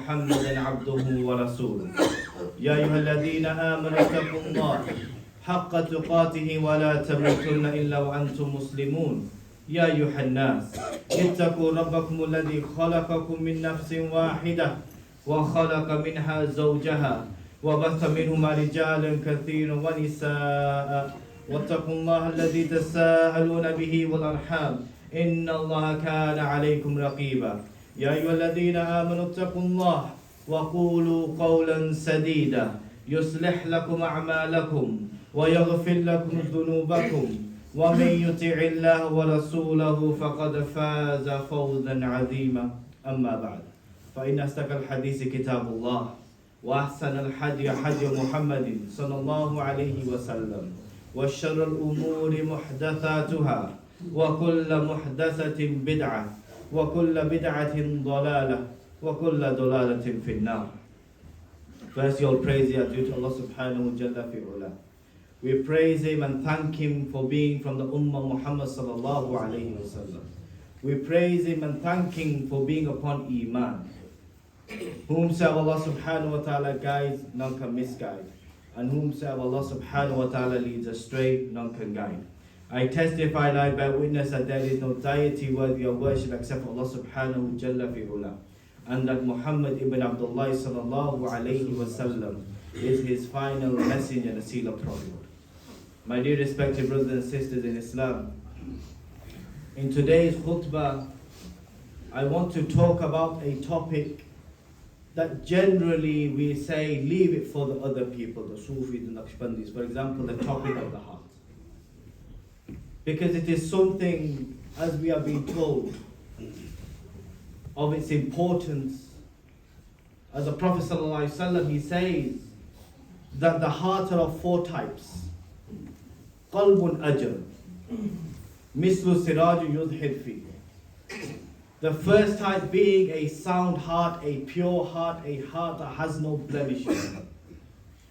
محمدا عبده ورسوله يا أيها الذين آمنوا اتقوا الله حق تقاته ولا تموتن إلا وأنتم مسلمون يا أيها الناس اتقوا ربكم الذي خلقكم من نفس واحدة وخلق منها زوجها وبث منهما رجالا كثيرا ونساء واتقوا الله الذي تساءلون به والأرحام إن الله كان عليكم رقيبا يا أيها الذين آمنوا اتقوا الله وقولوا قولا سديدا يصلح لكم أعمالكم ويغفر لكم ذنوبكم ومن يطع الله ورسوله فقد فاز فوزا عظيما أما بعد فإن أصدق الحديث كتاب الله وأحسن الحدي حدي محمد صلى الله عليه وسلم وشر الأمور محدثاتها وكل محدثة بدعة وكل بدعة ضلالة وكل ضلالة في النار. First, all praise are due to Allah subhanahu wa jalla fi'ula. We praise Him and thank Him for being from the Ummah Muhammad sallallahu alayhi wa sallam. We praise Him and thank Him for being upon Iman. Whomsoever Allah subhanahu wa ta'ala guides, none can misguide. And whomsoever Allah subhanahu wa ta'ala leads astray, none can guide. I testify and I bear witness that there is no deity worthy of worship except for Allah subhanahu wa jalla fi'ula. And that Muhammad ibn Abdullah sallallahu alayhi wa sallam is his final messenger and a seal of prophet. My dear respected brothers and sisters in Islam, in today's khutbah, I want to talk about a topic that generally we say leave it for the other people, the Sufis and Naqshbandis. For example, the topic of the heart. Because it is something, as we are being told, of its importance. As the Prophet ﷺ, he says that the heart are of four types. Qalbun ajr, mislu siraju yudhid fi. The first type being a sound heart, a pure heart, a heart that has no blemishes.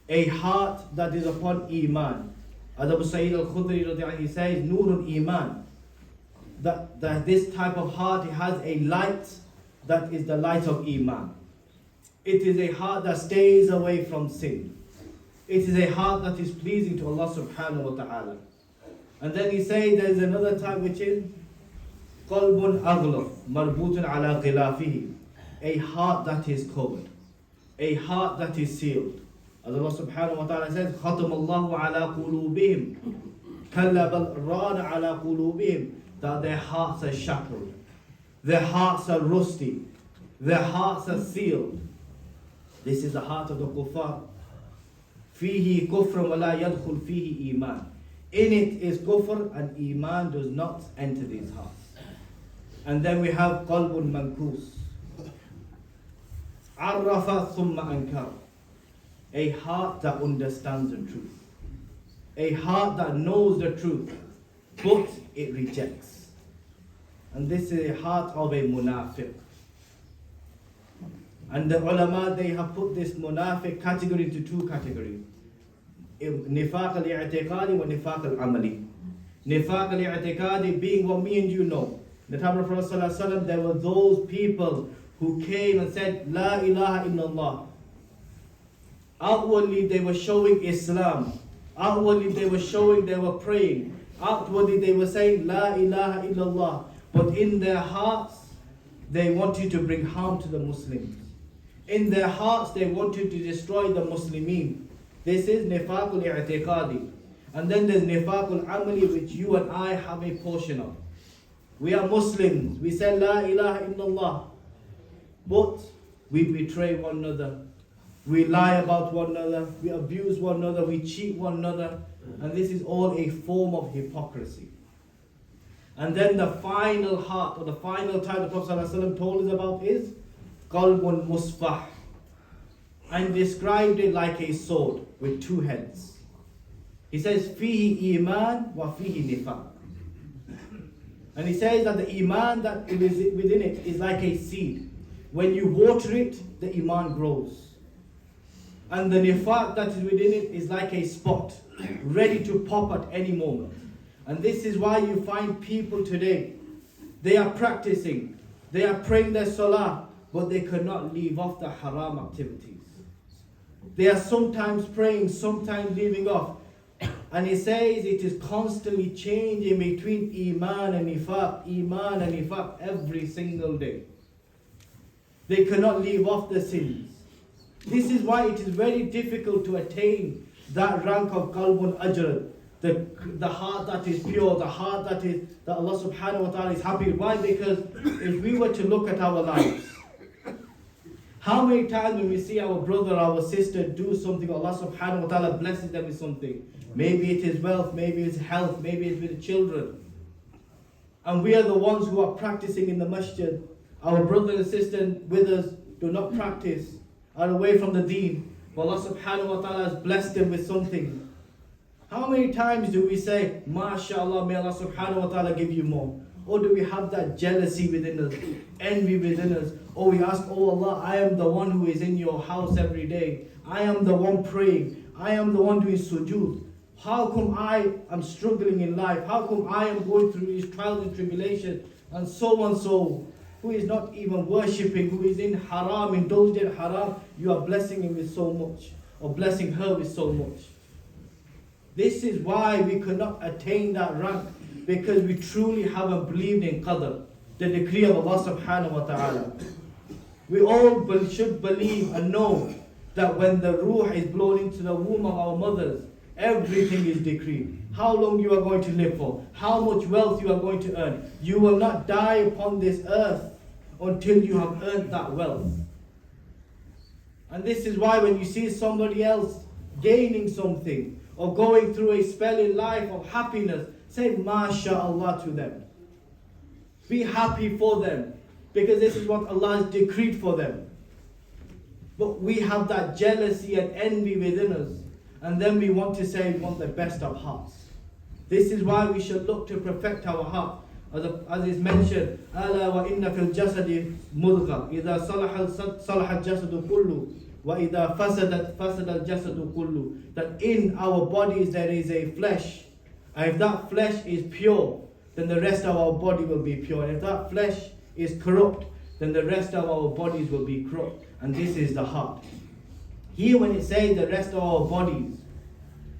A heart that is upon Iman. As Abu Sa'id al-Khudri he says, Nurul Iman. That this type of heart, it has a light that is the light of Iman. It is a heart that stays away from sin. It is a heart that is pleasing to Allah subhanahu wa ta'ala. And then he says there is another type which is Qalbun aghlaf, marbutun ala ghilafihi. A heart that is covered. A heart that is sealed. As Allah subhanahu wa ta'ala says, Khatam Allahu ala qulubihim. Kalla bal rana ala qulubihim. That their hearts are shackled. Their hearts are rusty. Their hearts are sealed. This is the heart of the kuffar. Fihi kufr wa la yadkhul fihi iman. In it is kufr and iman does not enter these hearts. And then we have qalbun mankus. Arrafa thumma ankar. A heart that understands the truth. A heart that knows the truth, but it rejects. And this is a heart of a munafiq. And the ulama, they have put this munafiq category into two categories. Nifaq al-i'tiqadi wa nifaq al-amali. Nifaq al-i'tiqadi being what me and you know. In the time of Prophet ﷺ, there were those people who came and said, La ilaha illallah. Outwardly they were showing Islam. Outwardly they were showing they were praying. Outwardly they were saying, La ilaha illallah. But in their hearts, they wanted to bring harm to the Muslims. In their hearts, they wanted to destroy the Muslimin. This is nifaqul i'tiqadi. And then there's nifaqul amali, which you and I have a portion of. We are Muslims. We say La ilaha illallah. But we betray one another. We lie about one another. We abuse one another. We cheat one another. And this is all a form of hypocrisy. And then the final heart, or the final type the Prophet ﷺ told us about is qalbun musfah. And described it like a sword with two heads. He says, fihi iman wa fihi nifaq. And he says that the iman that is within it is like a seed. When you water it, the iman grows. And the nifaq that is within it is like a spot, ready to pop at any moment. And this is why you find people today, they are practicing, they are praying their salah, but they cannot leave off the haram activities. They are sometimes praying, sometimes leaving off. And he says it is constantly changing between Iman and Nifaq every single day. They cannot leave off the sins. This is why it is very difficult to attain that rank of Qalbun Ajr, the heart that is pure, the heart that Allah subhanahu wa ta'ala is happy with. Why? Because if we were to look at our lives, how many times when we see our brother, our sister do something, Allah subhanahu wa ta'ala blesses them with something. Maybe it is wealth, maybe it's health, maybe it's with children. And we are the ones who are practicing in the masjid. Our brother and sister with us do not practice, are away from the deen. But Allah subhanahu wa ta'ala has blessed them with something. How many times do we say, MashaAllah, may Allah subhanahu wa ta'ala give you more? Or do we have that jealousy within us, envy within us? Or we ask, oh Allah, I am the one who is in your house every day. I am the one praying. I am the one doing sujood. How come I am struggling in life? How come I am going through these trials and tribulations? And so, who is not even worshipping, who is in haram, indulged in haram, you are blessing him with so much, or blessing her with so much. This is why we cannot attain that rank, because we truly haven't believed in Qadr, the decree of Allah subhanahu wa ta'ala. We all should believe and know that when the ruh is blown into the womb of our mothers, everything is decreed. How long you are going to live for, how much wealth you are going to earn. You will not die upon this earth until you have earned that wealth. And this is why when you see somebody else gaining something or going through a spell in life of happiness, say MashaAllah to them. Be happy for them, because this is what Allah has decreed for them. But we have that jealousy and envy within us, and then we want to say we want the best of hearts. This is why we should look to perfect our heart. As is mentioned, أَلَا وَإِنَّ فِي الْجَسَدِ مُضْغَةً إِذَا صَلَحَ الْجَسَدُ كُلُّهُ وَإِذَا فَسَدَ الْجَسَدُ كُلُّهُ. That in our bodies there is a flesh. And if that flesh is pure, then the rest of our body will be pure. And if that flesh is corrupt, then the rest of our bodies will be corrupt. And this is the heart. Here when it says the rest of our bodies,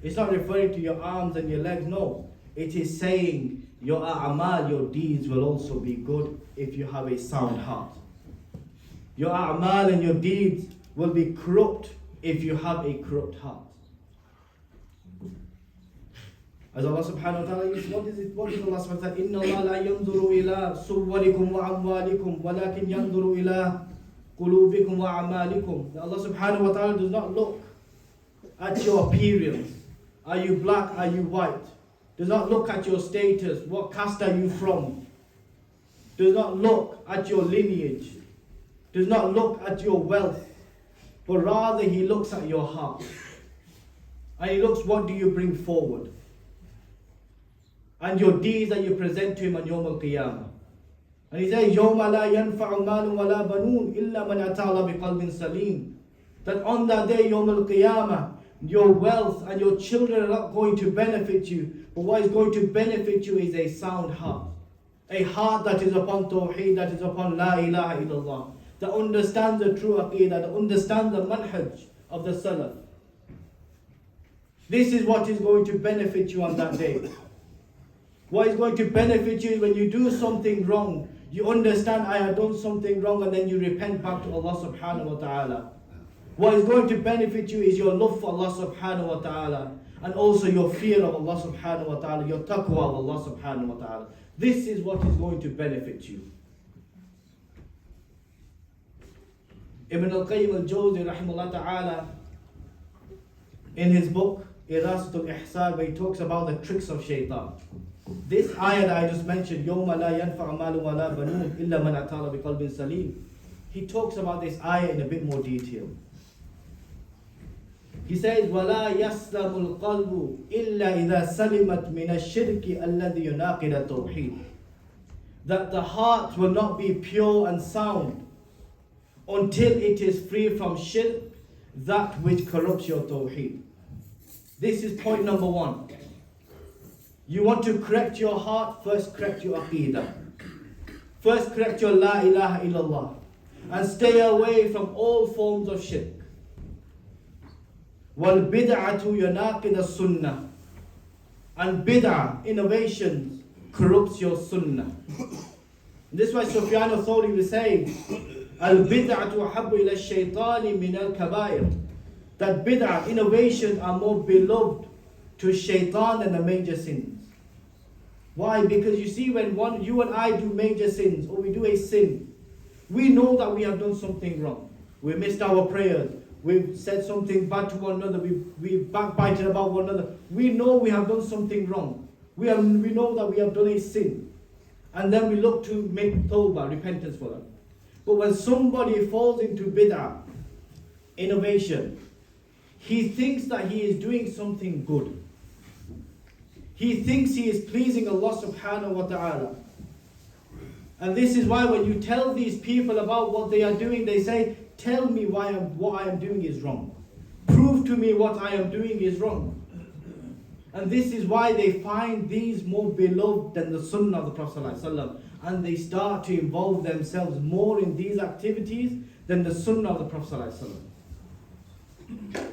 it's not referring to your arms and your legs, no. It is saying your a'mal, your deeds will also be good if you have a sound heart. Your a'mal and your deeds will be corrupt if you have a corrupt heart. As Allah subhanahu wa ta'ala uses, what is Allah subhanahu wa ta'ala? Inna Allah la yanzuru ila suwwarikum wa amwalikum walakin yanzuru ila qulubikum wa a'malikum. Allah subhanahu wa ta'ala does not look at your appearance. Are you black? Are you white? Does not look at your status. What caste are you from? Does not look at your lineage. Does not look at your wealth. But rather He looks at your heart. And He looks, what do you bring forward? And your deeds that you present to Him on Yawm al-Qiyamah. And He says, يَوْمَ لَا يَنْفَعُ مَالٌ وَلَا بَنُونَ إِلَّا مَنْ أَتَى اللَّهَ بِقَلْبٍ سَلِيمٍ. That on that day, Yawm al-Qiyamah, your wealth and your children are not going to benefit you. But what is going to benefit you is a sound heart. A heart that is upon Tawheed, that is upon La ilaha illallah. That understands the true Aqeedah, that understands the manhaj of the Salaf. This is what is going to benefit you on that day. What is going to benefit you is when you do something wrong, you understand I have done something wrong, and then you repent back to Allah subhanahu wa ta'ala. What is going to benefit you is your love for Allah subhanahu wa ta'ala, and also your fear of Allah subhanahu wa ta'ala, your taqwa of Allah subhanahu wa ta'ala. This is what is going to benefit you. Ibn al-Qayyim al-Jawzi rahimahullah ta'ala, in his book Irasatul Ihsan, where he talks about the tricks of shaitan. This ayah that I just mentioned, يَوْمَ لَا يَنْفَعُ مَالٌ وَلَا بَنُونَ إِلَّا مَنْ أَتَى اللَّهَ بِقَلْبٍ سَلِيمٍ. He talks about this ayah in a bit more detail. He says, وَلَا يَسْلَمُ الْقَلْبُ إِلَّا إِذَا سَلِمَتْ مِنَ الشِّرْكِ الَّذِي يُنَاقِضَ التَّوْحِيدِ. That the heart will not be pure and sound until it is free from shirk, that which corrupts your tawheed. This is point number one. You want to correct your heart, first correct your aqeedah. First correct your la ilaha illallah. and stay away from all forms of shirk. وَالْبِدْعَةُ يُنَاقِضَ السُّنَّةِ. And bid'ah, innovations, corrupts your sunnah. This is why Sufyan al-Thawri will say, Al-bid'atu ahabbu ila shaytani min al-kabair. That bid'ah, innovations are more beloved to shaitan than the major sins. Why? Because you see, when you and I do major sins, or we do a sin, we know that we have done something wrong. We missed our prayers. We've said something bad to one another. We've backbited about one another. We know we have done something wrong. We know that we have done a sin. And then we look to make tawbah, repentance for that. But when somebody falls into bid'ah, innovation, he thinks that he is doing something good. He thinks he is pleasing Allah subhanahu wa ta'ala. And this is why when you tell these people about what they are doing, they say, tell me what I am doing is wrong. Prove to me what I am doing is wrong. And this is why they find these more beloved than the sunnah of the Prophet ﷺ. And they start to involve themselves more in these activities than the sunnah of the Prophet ﷺ.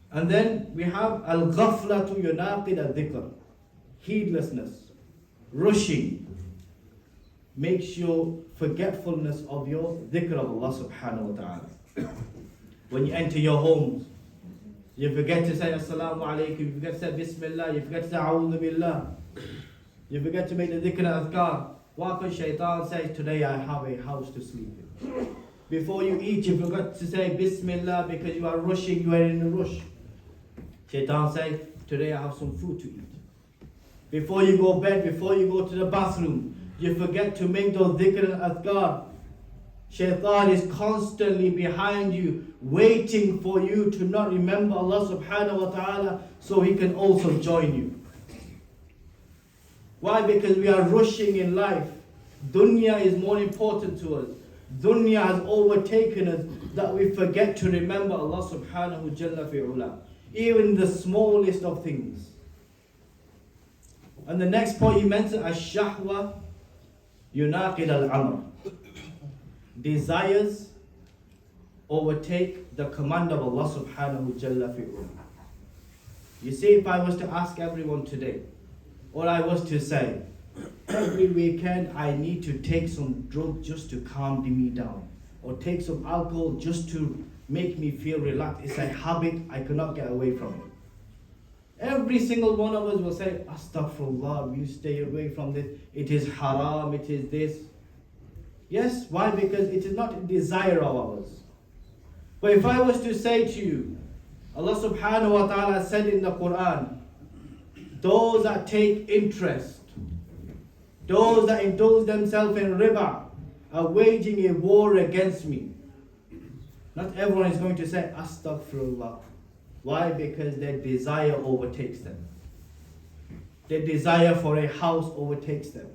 And then we have al-ghaflatu yunaqid al-dhikr. Heedlessness, rushing, makes your forgetfulness of your dhikr of Allah subhanahu wa ta'ala. When you enter your homes, you forget to say Assalamu alaikum, you forget to say Bismillah, you forget to say A'udhu Billah, you forget to make the dhikr adhkar. What if shaitan says, today I have a house to sleep in? Before you eat, you forgot to say Bismillah because you are rushing, you are in a rush. Shaitan says, today I have some food to eat. Before you go to bed, before you go to the bathroom, you forget to make those dhikr and adhkar. Shaitan is constantly behind you, waiting for you to not remember Allah subhanahu wa ta'ala so he can also join you. Why? Because we are rushing in life. Dunya is more important to us. Dunya has overtaken us that we forget to remember Allah subhanahu jalla fi'ula. Even the smallest of things. And the next point he mentioned, ash-shahwa yunaqid al-amr. Desires overtake the command of Allah subhanahu jalla fi'ula. You see, if I was to ask everyone today, or I was to say, every weekend I need to take some drug just to calm me down, or take some alcohol just to make me feel relaxed. It's a habit, I cannot get away from it. Every single one of us will say, Astaghfirullah, you stay away from this. It is haram, it is this. Yes, why? Because it is not a desire of ours. But if I was to say to you, Allah subhanahu wa ta'ala said in the Qur'an, those that take interest, those that indulge themselves in riba, are waging a war against me. Not everyone is going to say, Astaghfirullah. Why? Because their desire overtakes them. Their desire for a house overtakes them.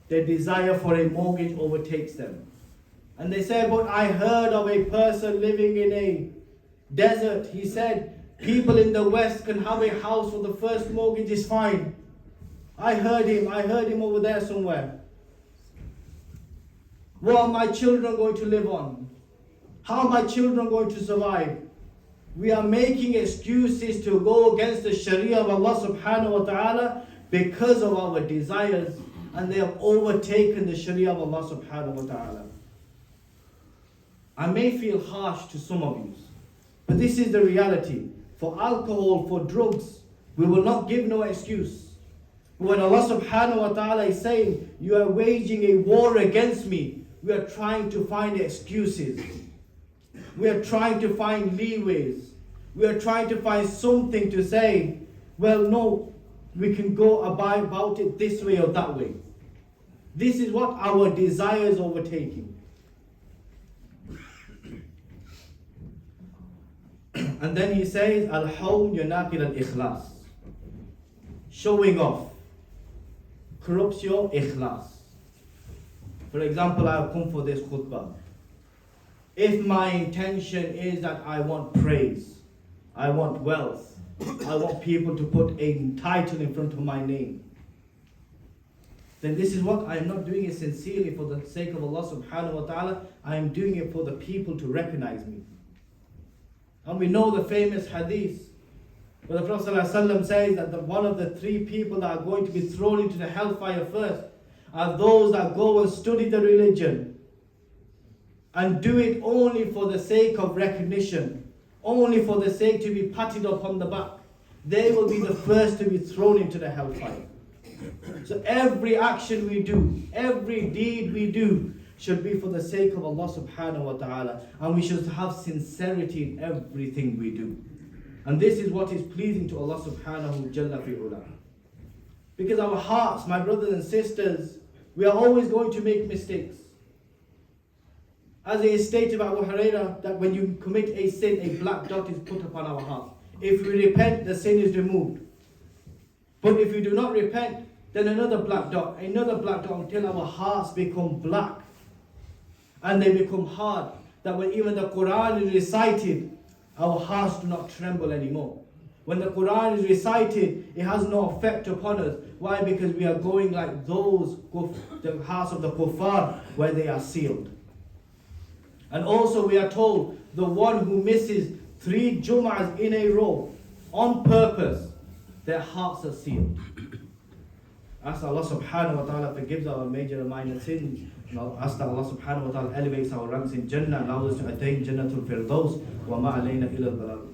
Their desire for a mortgage overtakes them. And they say, but I heard of a person living in a desert. He said, people in the West can have a house for the first mortgage is fine. I heard him over there somewhere. What are my children going to live on? How are my children going to survive? We are making excuses to go against the Sharia of Allah subhanahu wa ta'ala because of our desires, and they have overtaken the Sharia of Allah subhanahu wa ta'ala. I may feel harsh to some of you, but this is the reality. For alcohol, for drugs, we will not give no excuse. When Allah subhanahu wa ta'ala is saying, you are waging a war against me, we are trying to find excuses. We are trying to find leeways. We are trying to find something to say, well, no, we can go about it this way or that way. This is what our desires overtaking. And then he says, Al-hawn yunaqid al-ikhlas. Showing off corrupts your ikhlas. For example, I have come for this khutbah. If my intention is that I want praise, I want wealth, I want people to put a title in front of my name, then this is what I am not doing it sincerely for the sake of Allah subhanahu wa ta'ala. I am doing it for the people to recognize me. And we know the famous hadith where the Prophet ﷺ says that one of the three people that are going to be thrown into the hellfire first are those that go and study the religion and do it only for the sake of recognition, only for the sake to be patted upon the back. They will be the first to be thrown into the hellfire. So every action we do, every deed we do should be for the sake of Allah subhanahu wa ta'ala, and we should have sincerity in everything we do. And this is what is pleasing to Allah subhanahu jalla fi'ula. Because our hearts, my brothers and sisters, we are always going to make mistakes. As it is stated by Abu Hurairah, that when you commit a sin, a black dot is put upon our heart. If we repent, the sin is removed. But if we do not repent, then another black dot until our hearts become black. And they become hard. That when even the Qur'an is recited, our hearts do not tremble anymore. When the Qur'an is recited, it has no effect upon us. Why? Because we are going like those, the hearts of the kuffar, where they are sealed. And also we are told, the one who misses 3 jumu'ahs in a row, on purpose, their hearts are sealed. Ask Allah subhanahu wa ta'ala forgives our major and minor sins. Ask that Allah subhanahu wa ta'ala elevates our ranks in Jannah and allows us to attain Jannatul Firdaus. Wa ma alayna illa al-balagh.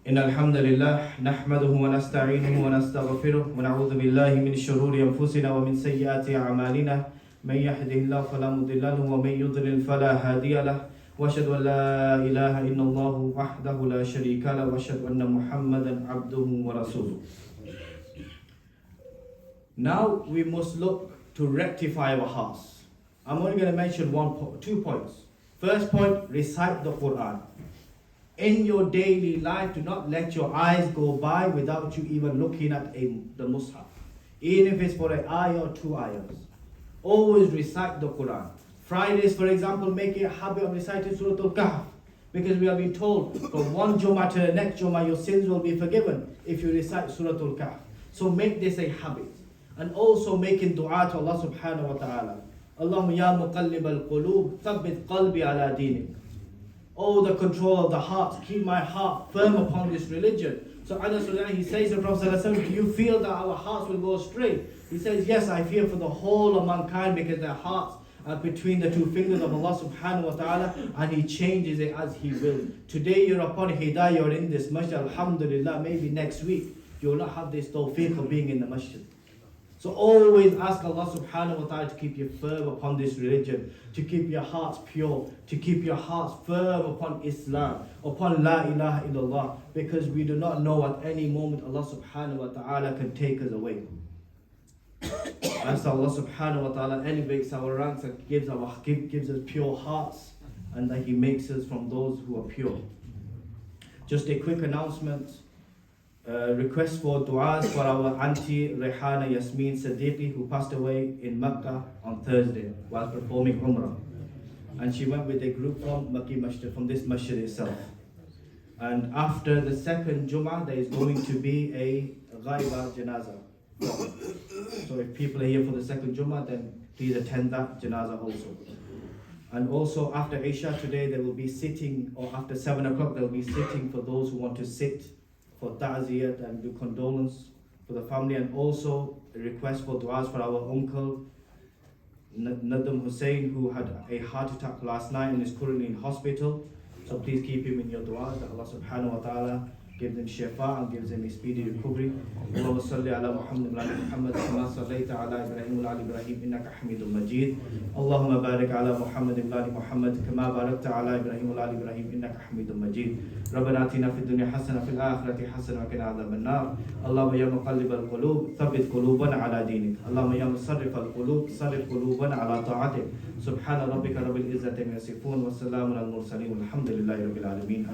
إن الحمد لله نحمده ونستعينه ونستغفره ونعوذ بالله من شرور أنفسنا ومن سيئات أعمالنا من يهده الله فلا مضل له ومن يضلل فلا هادي له وأشهد أن لا إله إلا الله وحده لا شريك له وأشهد أن محمدا عبده ورسوله. Now we must look to rectify our hearts. I'm only going to mention 2 points. First point, recite the Qur'an. In your daily life, do not let your eyes go by without you even looking at the Mus'haf. Even if it's for an ayah or 2 ayahs. Always recite the Qur'an. Fridays, for example, make it a habit of reciting Surah Al-Kahf. Because we have been told from one Jummah to the next Jummah, your sins will be forgiven if you recite Surah Al-Kahf. So make this a habit. And also making dua to Allah subhanahu wa ta'ala. Allahumma ya muqallib al-qulub, thabbit qalbi ala dinik. Oh, the control of the heart, keep my heart firm upon this religion. So Anas, he says to the Prophet, do you feel that our hearts will go astray? He says, yes, I fear for the whole of mankind because their hearts are between the 2 fingers of Allah subhanahu wa ta'ala, and He changes it as He will. Today you're upon hidayah, you're in this masjid, alhamdulillah, maybe next week you will not have this tawfiq of being in the masjid. So always ask Allah subhanahu wa ta'ala to keep you firm upon this religion, to keep your hearts pure, to keep your hearts firm upon Islam, upon La ilaha illallah, because we do not know at any moment Allah subhanahu wa ta'ala can take us away. Ask Allah subhanahu wa ta'ala elevates our ranks and gives us pure hearts, and that He makes us from those who are pure. Just a quick announcement. Request for du'as for our auntie Rehana Yasmin Siddiqui, who passed away in Makka on Thursday while performing Umrah. And she went with a group from Makki Masjid, from this Masjid itself. And after the second Jumu'ah, there is going to be a Ghaiba Janazah. So if people are here for the second Jumu'ah, then please attend that Janazah also. And also after Isha today, there will be sitting, or after 7 o'clock, there will be sitting for those who want to sit for ta'ziyat and do condolence for the family, and also a request for du'as for our uncle Nadam Hussain, who had a heart attack last night and is currently in hospital. So please keep him in your du'as, that Allah subhanahu wa ta'ala gives him shifa and gives him a speedy recovery. Allahumma salli ala Muhammad wa ala Muhammad kama sallaita ala Ibrahim wa ala Ibrahim innaka Hamidum Majid. Allahumma barik ala Muhammad wa ala Muhammad kama barakta ala Ibrahim wa ala Ibrahim innaka Hamidum Majid. ربنا آتنا في الدنيا حسنة في الآخرة حسنة وقنا عذاب النار. اللهم يا مقلب القلوب ثبت قلوبنا على دينك. اللهم يا مصرف القلوب صرف قلوبنا على طاعتك. سبحان ربك رب العزة عما يصفون والسلام على المرسلين والحمد لله رب العالمين.